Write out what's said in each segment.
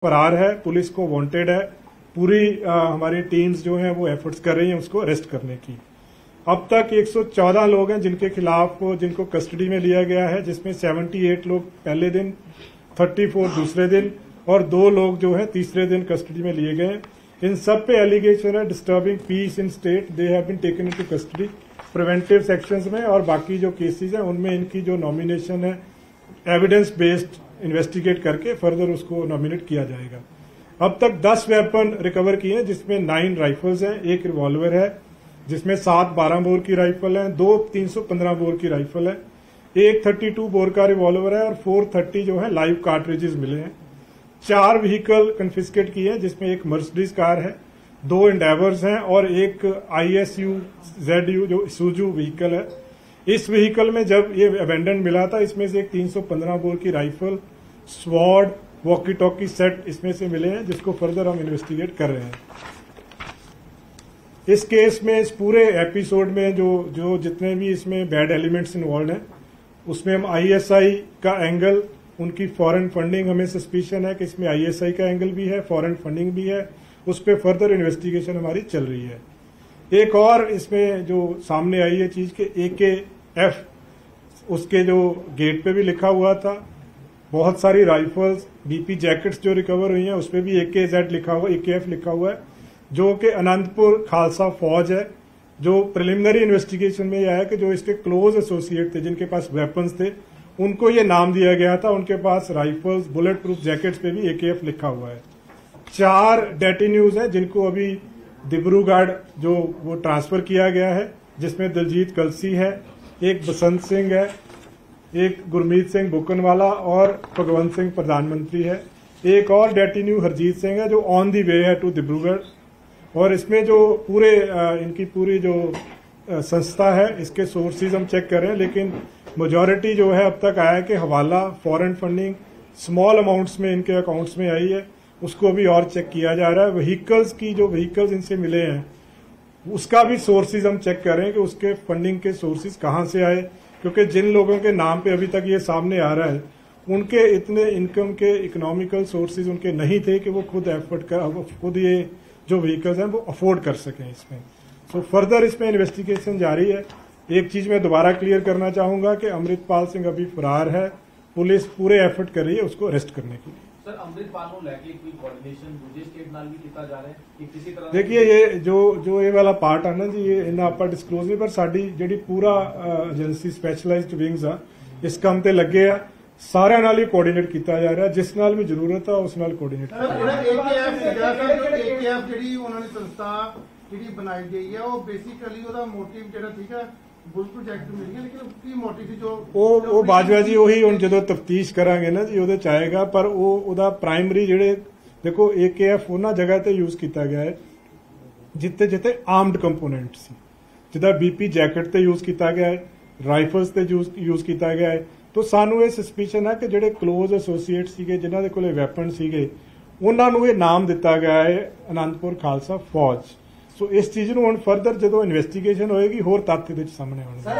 फरार है, पुलिस को वांटेड है। पूरी हमारी टीम्स जो हैं वो एफर्ट्स कर रही हैं उसको अरेस्ट करने की। अब तक 114 लोग हैं जिनके खिलाफ जिनको कस्टडी में लिया गया है, जिसमें 78 लोग पहले दिन, 34 दूसरे दिन और 2 लोग जो है तीसरे दिन कस्टडी में लिए गए। इन सब पे एलिगेशन है disturbing peace in state, they have been taken into custody preventive sections में, और बाकी जो केसेस हैं उनमें इनकी जो नॉमिनेशन है एविडेंस बेस्ड इन्वेस्टिगेट करके फर्दर उसको नॉमिनेट किया जाएगा। अब तक 10 वेपन रिकवर किए हैं, जिसमें 9 राइफल्स हैं, 1 रिवॉल्वर है, जिसमें 7 12 बोर की राइफल है, 2 315 बोर की राइफल है, 1 32 बोर का रिवॉल्वर है और 430 जो है लाइव कार्ट्रिजेस मिले हैं। 4 व्हीकल कन्फिस्केट किए हैं, जिसमें एक मर्सिडीज कार है, 2 एंडेवर्स हैं और एक ISU ZU जो सूजू व्हीकल है। इस व्हीकल में जब ये अबेंडन मिला था, इसमें से एक 315 बोर की rifle, sword, walkie talkie set इसमें से मिले हैं, जिसको फर्दर हम इन्वेस्टिगेट कर रहे हैं। इस केस में, इस पूरे एपिसोड में जो जितने भी इसमें बैड एलिमेंट्स इन्वॉल्व हैं, उसमें हम ISI का एंगल, उनकी फॉरेन फंडिंग, हमें सस्पिशन है कि इसमें ISI का एंगल भी है, फॉरेन फंडिंग भी है, उस पर फर्दर इन्वेस्टिगेशन हमारी चल रही है। एक और इसमें जो सामने आई है चीज के AKF, उसके जो गेट पे भी लिखा हुआ था, बहुत सारी राइफल्स, BP जैकेट्स जो रिकवर हुई हैं उस पर भी AKZ लिखा हुआ, AKF लिखा हुआ है, जो कि अनंतपुर खालसा फौज है। जो प्रिलिमिनरी इन्वेस्टिगेशन में यह है कि जो इसके क्लोज एसोसिएट थे, जिनके पास वेपन्स थे, उनको ये नाम दिया गया था, उनके पास राइफल्स, बुलेट प्रूफ जैकेट्स पे भी AKF लिखा हुआ है। 4 डेटिन्यूज हैं जिनको अभी डिब्रूगढ़ जो वो ट्रांसफर किया गया है, जिसमें दिलजीत कलसी है, एक बसंत सिंह है, एक गुरमीत सिंह बुकनवाला और भगवंत सिंह प्रधानमंत्री है। एक और डेटिन्यू हरजीत सिंह है जो ऑन दी वे है टू डिब्रूगढ़। और इसमें जो पूरे इनकी पूरी जो संस्था है, इसके सोर्सेज हम चेक कर रहे हैं, लेकिन मेजॉरिटी जो है अब तक आया है कि हवाला, फॉरेन फंडिंग स्मॉल अमाउंट्स में इनके अकाउंट्स में आई है, उसको भी और चेक किया जा रहा है। व्हीकल्स की जो व्हीकल्स इनसे मिले हैं उसका भी सोर्सेज हम चेक कर रहे हैं कि उसके फंडिंग के सोर्सेज कहां से आए, क्योंकि जिन लोगों के नाम पे अभी तक ये सामने आ रहा है उनके इतने इनकम के इकोनॉमिकल सोर्सेज उनके नहीं थे कि वो खुद एफर्ट कर, खुद ये जो व्हीकल्स हैं वो अफोर्ड कर सकें इसमें। सो फर्दर इसमें इन्वेस्टिगेशन जारी है। एक चीज मैं दोबारा क्लियर करना चाहूंगा कि अमृतपाल सिंह अभी फरार है, पुलिस पूरे एफर्ट कर रही है उसको अरेस्ट करने के लिए। सर, अमृतपाल को लेके कोई कोऑर्डिनेशन दूसरे स्टेट नाल भी किया जा रहा है कि किसी तरह? देखिए, ये जो ये वाला पार्ट है ना जी, ये इन्ना आप डिस्कलोज नहीं, पर साडी ਜਿਹੜੀ पूरा एजेंसी स्पैशलाइज्ड विंग्स आ इस काम ते लगे आ, सारे नाल ही कोऑर्डिनेट किया जा रहा है, जिस नाल भी जरूरत है उस नाल कोऑर्डिनेट। AKF ਜਿਹੜੀ ਉਹਨਾਂ ਨੇ ਸੰਸਥਾ ਜਿਹੜੀ ਬਣਾਈ ਗਈ ਹੈ, ਉਹ ਬੇਸਿਕਲੀ ਉਹਦਾ ਮੋਟਿਵ ਜਿਹੜਾ ਠੀਕ ਹੈ बुल प्रोजेक्ट मिल गया, लेकिन की मोटिव जो ਉਹ ਬਾਜਵਾ ਜੀ ਉਹੀ ਹੁਣ ਜਦੋਂ ਤਫਤੀਸ਼ ਕਰਾਂਗੇ ਨਾ ਜੀ ਉਹਦੇ ਚ ਆਏਗਾ, ਪਰ ਉਹਦਾ ਪ੍ਰਾਇਮਰੀ ਜਿਹੜੇ ਦੇਖੋ AKF ਉਹਨਾਂ ਜਗ੍ਹਾ ਤੇ ਯੂਜ਼ ਕੀਤਾ ਗਿਆ ਹੈ ਜਿੱਥੇ ਆਰਮਡ ਕੰਪੋਨੈਂਟ ਸੀ, ਜਿੱਦਾਂ BP ਜੈਕਟ ਤੇ ਯੂਜ਼ ਕੀਤਾ ਗਿਆ ਹੈ, ਰਾਈਫਲਸ ਤੇ ਯੂਜ਼ ਕੀਤਾ ਗਿਆ ਹੈ। ਤਾਂ ਸਾਨੂੰ ਇਹ ਸਸਪੀਸ਼ਨ ਹੈ ਕਿ ਜਿਹੜੇ ਕਲੋਜ਼ ਐਸੋਸੀਏਟ ਸੀਗੇ, ਜਿਨ੍ਹਾਂ ਦੇ ਕੋਲੇ ਵੈਪਨ ਸੀਗੇ, ਉਹਨਾਂ ਨੂੰ ਇਹ ਨਾਮ ਦਿੱਤਾ ਗਿਆ ਹੈ ਅਨੰਦਪੁਰ ਖਾਲਸਾ ਫੌਜ। सो इस चीज ਨੂੰ ਹੁਣ फर्दर ਜਦੋਂ इन्वेस्टिगेशन होएगी और तथ्य ਦੇ सामने आने। सर,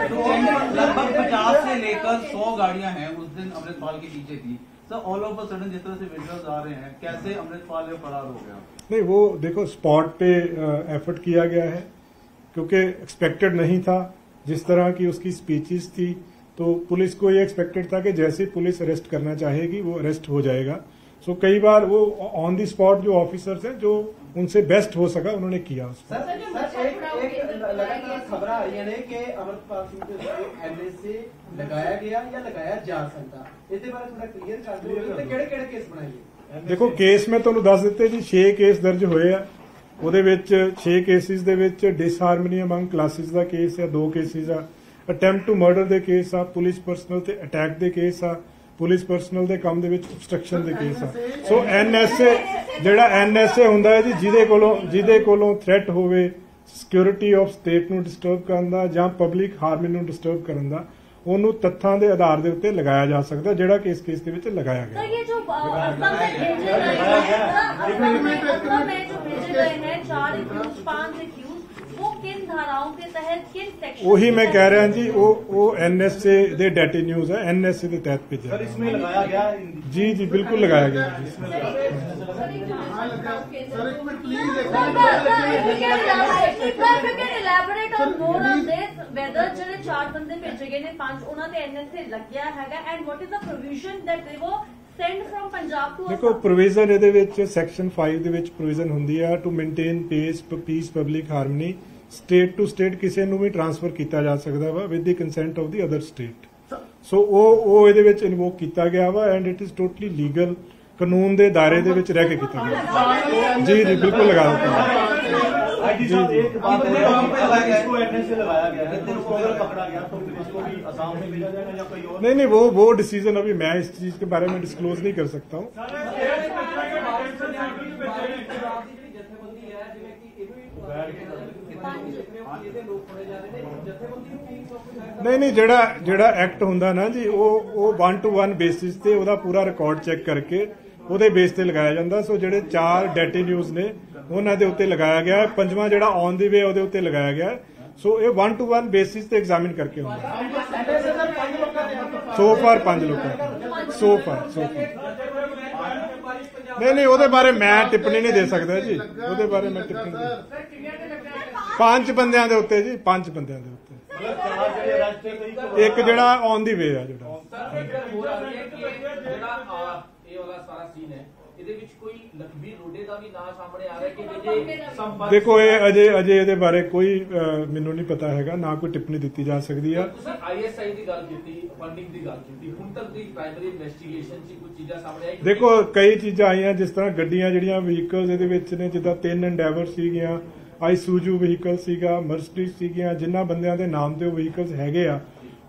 लगभग 50 से लेकर 100 गाड़ियां हैं उस दिन अमृतपाल के पीछे थी। Sir, all of a sudden जिस तरह से विजुअल्स आ रहे हैं, कैसे अमृतपाल फरार हो गया? नहीं, वो देखो स्पॉट पे एफर्ट किया गया है, क्योंकि एक्सपेक्टेड नहीं था जिस तरह की उसकी स्पीचेस थी, तो पुलिस को ये एक्सपेक्टेड था कि जैसे पुलिस अरेस्ट करना चाहेगी वो अरेस्ट हो जाएगा। सो कई बार वो ऑन दी स्पॉट जो ऑफिसर्स हैं जो उनसे बेस्ट हो सका उन्होंने किया उसको। लगातार खबर आ रही है कि अमृतपाल सिंह को NSA लगाया गया या लगाया जा सकता, इसके बारे थोड़ा क्लियर कर दो, ਕਿਹੜੇ केस बनाए? देखो, केस में ਤੁਹਾਨੂੰ ਦੱਸ ਦਿੱਤੇ ਜੀ 6 ਕੇਸ ਦਰਜ ਹੋਏ ਆ। ਉਹਦੇ ਵਿੱਚ 6 ਕੇਸਿਸ ਦੇ ਵਿੱਚ ਡਿਸਹਾਰਮਨੀ ਅਮੰਗ ਕਲਾਸਿਸ ਦਾ ਕੇਸ ਆ, 2 ਕੇਸਿਸ ਆ, ਅਟੈਂਪਟ ਟੂ ਮਰਡਰ ਦੇ ਕੇਸ ਆ, ਪੁਲਿਸ ਪਰਸਨਲ ਤੇ ਅਟੈਕ ਦੇ ਕੇਸ ਆ, ਪੁਲਿਸ ਪਰਸਨਲ ਦੇ ਕੰਮ ਦੇ ਵਿੱਚ obstruction ਦੇ ਕੇਸ ਆ। ਸੋ NSA ਜਿਹੜਾ NSA ਹੁੰਦਾ ਹੈ ਜੀ, ਜਿਹਦੇ ਕੋਲੋਂ ਥ੍ਰੈਟ ਹੋਵੇ ਸਿਕਿਉਰਿਟੀ ਆਫ ਸਟੇਟ ਨੂੰ ਡਿਸਟਰਬ ਕਰਨ ਦਾ ਜਾਂ ਪਬਲਿਕ ਹਾਰਮਨੀ ਨੂੰ ਡਿਸਟਰਬ ਕਰਨ ਦਾ, ਉਹਨੂੰ ਤੱਥਾਂ ਦੇ ਆਧਾਰ ਦੇ ਉੱਤੇ ਲਗਾਇਆ ਜਾ ਸਕਦਾ, ਜਿਹੜਾ ਕਿ ਇਸ ਕੇਸ ਦੇ ਵਿੱਚ ਲਗਾਇਆ ਗਿਆ। ਉਹੀ मैं कह रहा जी, वो NSA ਦੇ डेटिन्यूज है, NSA के तहत भेजा। सर, इसमें लगाया गया? जी बिल्कुल लगाया गया। हाँ, लगा। सर, एक minute please elaborate on more on this, whether ਜਿਹੜੇ 4 ਬੰਦੇ ਭੇਜੇ ਗਏ ਨੇ 5 ਉਹਨਾਂ ਤੇ NSA ਲੱਗਿਆ ਹੈਗਾ, and what is the provision that they were sent from Punjab to ਦੇਖੋ ਪ੍ਰੋਵੀਜ਼ਨ ਇਹਦੇ ਵਿੱਚ ਸੈਕਸ਼ਨ 5 ਦੇ ਵਿੱਚ ਪ੍ਰੋਵੀਜ਼ਨ ਹੁੰਦੀ ਆ to maintain peace public harmony, state to state ਕਿਸੇ ਨੂੰ ਵੀ ਟ੍ਰਾਂਸਫਰ ਕੀਤਾ ਜਾ ਸਕਦਾ ਵਾ with the consent of the other state. So ਉਹ ਇਹਦੇ ਵਿੱਚ ਇਨਵੋਕ ਕੀਤਾ ਗਿਆ ਵਾ and it is totally legal, ਕਾਨੂੰਨ ਦੇ ਦਾਇਰੇ ਦੇ ਵਿੱਚ ਰਹਿ ਕੇ ਕੀਤਾ ਗਿਆ। ਜੀ ਜੀ ਬਿਲकुल लगा देते आईटी साहब एक बात है, अगर इसको एनएसए लगाया गया है तो उसको अगर पकड़ा गया तो फिर इसको भी असम में भेजा जाएगा या कोई और? नहीं वो डिसीजन अभी मैं इस चीज के बारे में डिस्क्लोज नहीं कर सकता हूँ। नहीं ਜਿਹੜਾ ਐਕਟ ਹੁੰਦਾ ਨਾ ਜੀ ਉਹ 1 to 1 ਬੇਸਿਸ ਤੇ ਉਹਦਾ ਪੂਰਾ ਰਿਕਾਰਡ ਚੈੱਕ ਕਰਕੇ ਉਹਦੇ ਬੇਸ ਤੇ ਲਗਾਇਆ ਜਾਂਦਾ। ਸੋ ਜਿਹੜੇ 4 ਡੈਟੀ ਨਿਊਜ਼ ਨੇ ਉਹਨਾਂ ਦੇ ਉੱਤੇ ਲਗਾਇਆ ਗਿਆ, ਪੰਜਵਾਂ ਜਿਹੜਾ ਔਨ ਦੀ ਵੇ ਉਹਦੇ ਉੱਤੇ ਲਗਾਇਆ ਗਿਆ। ਸੋ ਇਹ 1 to 1 ਬੇਸਿਸ ਤੇ ਐਗਜ਼ਾਮਿਨ ਕਰਕੇ ਹੁੰਦਾ। ਸੋ ਫਾਰ 5 ਲੋਕਾਂ ਸੋ ਫਾਰ ਨਹੀਂ ਉਹਦੇ ਬਾਰੇ ਮੈਂ ਟਿੱਪਣੀ ਨਹੀਂ ਦੇ ਸਕਦਾ ਜੀ, ਉਹਦੇ ਬਾਰੇ ਮੈਂ ਟਿੱਪਣੀ ਨਹੀਂ। 5 ਬੰਦਿਆਂ ਦੇ ਉੱਤੇ ਜੀ, 5 ਬੰਦਿਆਂ ਦੇ ਉੱਤੇ, ਇੱਕ ਜਿਹੜਾ ਔਨ ਦੀ ਵੇ ਆ ਜਿਹੜਾ। ਦੇਖੋ ਇਹ ਅਜੇ ਇਹਦੇ ਬਾਰੇ ਕੋਈ ਮੈਨੂੰ ਨਹੀਂ ਪਤਾ ਹੈਗਾ, ਨਾ ਕੋਈ ਟਿੱਪਣੀ ਦਿੱਤੀ ਜਾ ਸਕਦੀ ਆ। ISI ਦੀ ਗੱਲ ਕੀਤੀ, ਫੰਡਿੰਗ ਦੀ ਗੱਲ ਕੀਤੀ, ਹੁਣ ਤੱਕ ਦੀ ਪ੍ਰਾਇਮਰੀ ਇਨਵੈਸਟੀਗੇਸ਼ਨ 'ਚ ਕੁਝ ਚੀਜ਼ਾਂ ਸਾਹਮਣੇ ਆਈ? ਦੇਖੋ ਕਈ ਚੀਜ਼ਾਂ ਆਈਆਂ, ਜਿਸ ਤਰ੍ਹਾਂ ਗੱਡੀਆਂ ਜਿਹੜੀਆਂ ਵਹੀਕਲਸ ਇਹਦੇ ਵਿੱਚ ਨੇ, ਜਿੱਦਾਂ 3 ਐਂਡੈਵਰ ਸੀਗੀਆਂ, ਆਈਸੂਜੂ ਵਹੀਕਲ ਸੀਗਾ, ਮਰਸਡੀਜ਼ ਸੀਗੀਆਂ, ਜਿਨ੍ਹਾਂ ਬੰਦਿਆਂ ਦੇ ਨਾਮ ਤੇ ਉਹ ਵਹੀਕਲਸ ਹੈਗੇ ਆ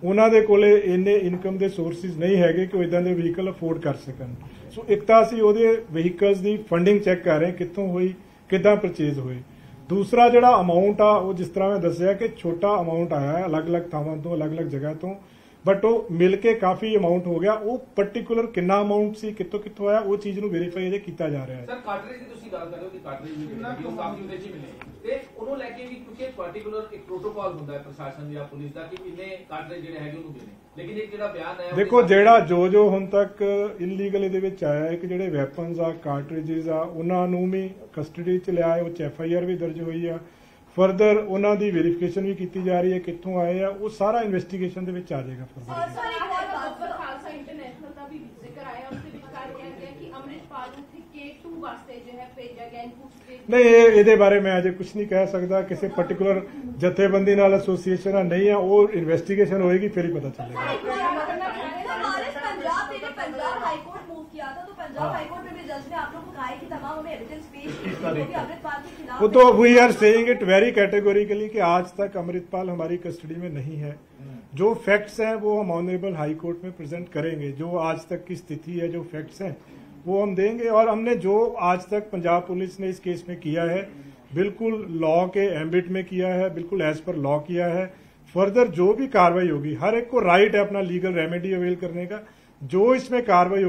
ਉਹਨਾਂ ਦੇ ਕੋਲੇ ਇੰਨੇ ਇਨਕਮ ਦੇ ਸੋਰਸਿਸ ਨਹੀਂ ਹੈਗੇ ਕਿ ਉਹ ਇਦਾਂ ਦੇ ਵਹੀਕਲ ਅਫੋਰਡ ਕਰ ਸਕਣ। ਸੋ ਇੱਕ ਤਾਂ ਅਸੀਂ ਉਹਦੇ ਵਹੀਕਲਸ ਦੀ ਫੰਡਿੰਗ ਚੈੱਕ ਕਰ ਰਹੇ ਕਿੱਥੋਂ ਹੋਈ, ਕਿੱਦਾਂ ਪਰਚੇਜ਼ ਹੋਏ। ਦੂਸਰਾ ਜਿਹੜਾ ਅਮਾਉਂਟ ਆ ਉਹ ਜਿਸ ਤਰ੍ਹਾਂ ਮੈਂ ਦੱਸਿਆ ਕਿ ਛੋਟਾ ਅਮਾਉਂਟ ਆਇਆ ਹੈ ਅਲੱਗ-ਅਲੱਗ ਥਾਵਾਂ ਤੋਂ, ਅਲੱਗ-ਅਲੱਗ ਜਗ੍ਹਾ ਤੋਂ, ਬਟ ਉਹ ਮਿਲ ਕੇ ਕਾਫੀ ਅਮਾਉਂਟ ਹੋ ਗਿਆ। ਉਹ ਪਾਰਟਿਕੂਲਰ ਕਿੰਨਾ ਅਮਾਉਂਟ ਸੀ, ਕਿੱਥੋਂ ਆਇਆ, ਉਹ ਚੀਜ਼ ਨੂੰ ਵੈਰੀਫਾਈ ਇਹਦੇ ਕੀਤਾ ਜਾ ਰਿਹਾ ਹੈ। ਸਰ ਕਾਟਰੇਜ ਦੀ ਤੁਸੀਂ ਗੱਲ ਕਰ ਰਹੇ ਹੋ ਕਿ ਕਾਟਰੇਜ ਵੀ ਉਹ ਕਾਫੀ ਉਹਦੇ 'ਚ ਮਿਲੇ ਤੇ ਉਹਨੂੰ ਲੈ ਕੇ ਵੀ ਕਿਉਂਕਿ ਪਾਰਟਿਕੂਲਰ ਇੱਕ ਪ੍ਰੋਟੋਕਾਲ ਹੁੰਦਾ ਹੈ ਪ੍ਰਸ਼ਾਸਨ ਜਾਂ ਪੁਲਿਸ ਦਾ ਕਿ ਇੰਨੇ ਕਾਟਰੇਜ ਜਿਹੜੇ ਹੈਗੇ ਉਹਨੂੰ ਦੇਣੇ, ਲੇਕਿਨ ਇੱਕ ਜਿਹੜਾ ਬਿਆਨ ਹੈ ਦੇਖੋ ਜਿਹੜਾ ਜੋ ਹੁਣ ਤੱਕ ਇਲੀਗਲ ਇਹਦੇ ਵਿੱਚ ਆਇਆ ਹੈ ਕਿ ਜਿਹੜੇ ਵੈਪਨਸ ਆ, ਕਾਰਟ੍ਰਿਜਸ ਆ, ਉਹਨਾਂ ਨੂੰ ਵੀ ਕਸਟਡੀ 'ਚ ਲਿਆ ਹੈ, ਉਹ 'ਚ FIR ਵੀ ਦਰਜ ਹੋਈ ਆ। ਫਰਦਰ ਉਹਨਾਂ ਦੀ ਵੈਰੀਫਿਕੇਸ਼ਨ ਵੀ ਕੀਤੀ ਜਾ ਰਹੀ ਹੈ ਕਿੱਥੋਂ ਆਏ ਆ, ਉਹ ਸਾਰਾ ਇਨਵੈਸਟੀਗੇਸ਼ਨ ਦੇ ਵਿੱਚ ਆ ਜਾਏਗਾ। ਖਾਲਸਾ ਇੰਟਰਨੈਸ਼ਨਲ ਦਾ ਵੀ ਜ਼ਿਕਰ ਆਇਆ, ਉਸਦੇ ਵਿੱਚ ਕਿਹਾ ਗਿਆ ਕਿ ਅੰਮ੍ਰਿਤਪਾਲ ਨੂੰ K2 ਵਾਸਤੇ ਜੋ ਹੈ ਭੇਜਿਆ ਗਿਆ ਇਨਪੁਟ। ਨਹੀਂ ਇਹਦੇ ਬਾਰੇ ਮੈਂ ਅਜੇ ਕੁਝ ਨਹੀਂ ਕਹਿ ਸਕਦਾ। ਕਿਸੇ ਪਾਰਟਿਕੂਲਰ ਜਥੇਬੰਦੀ ਨਾਲ ਐਸੋਸੀਏਸ਼ਨ ਆ ਨਹੀਂ ਆ, ਉਹ ਇਨਵੈਸਟੀਗੇਸ਼ਨ ਹੋਏਗੀ ਫਿਰ ਹੀ ਪਤਾ ਚੱਲੇਗਾ। पंजाब हाईकोर्ट मूव किया था, तो पंजाब हाईकोर्ट में भी जज ने आप लोगों को कहा है कि तमाम हमें एविडेंस पेश कीजिए जो भी अमृतपाल के खिलाफ। वो तो we are saying it very categorically कि आज तक अमृतपाल हमारी कस्टडी में नहीं है। जो फैक्ट्स हैं वो हम ऑनरेबल हाई कोर्ट में प्रेजेंट करेंगे। जो आज तक की स्थिति है, जो फैक्ट्स हैं वो हम देंगे। और हमने जो आज तक पंजाब पुलिस ने इस केस में किया है बिल्कुल लॉ के एम्बिट में किया है, बिल्कुल एज पर लॉ किया है। फर्दर जो भी कार्रवाई होगी, हर एक को राइट है अपना लीगल रेमेडी अवेल करने का। जो इसमें कार्रवाई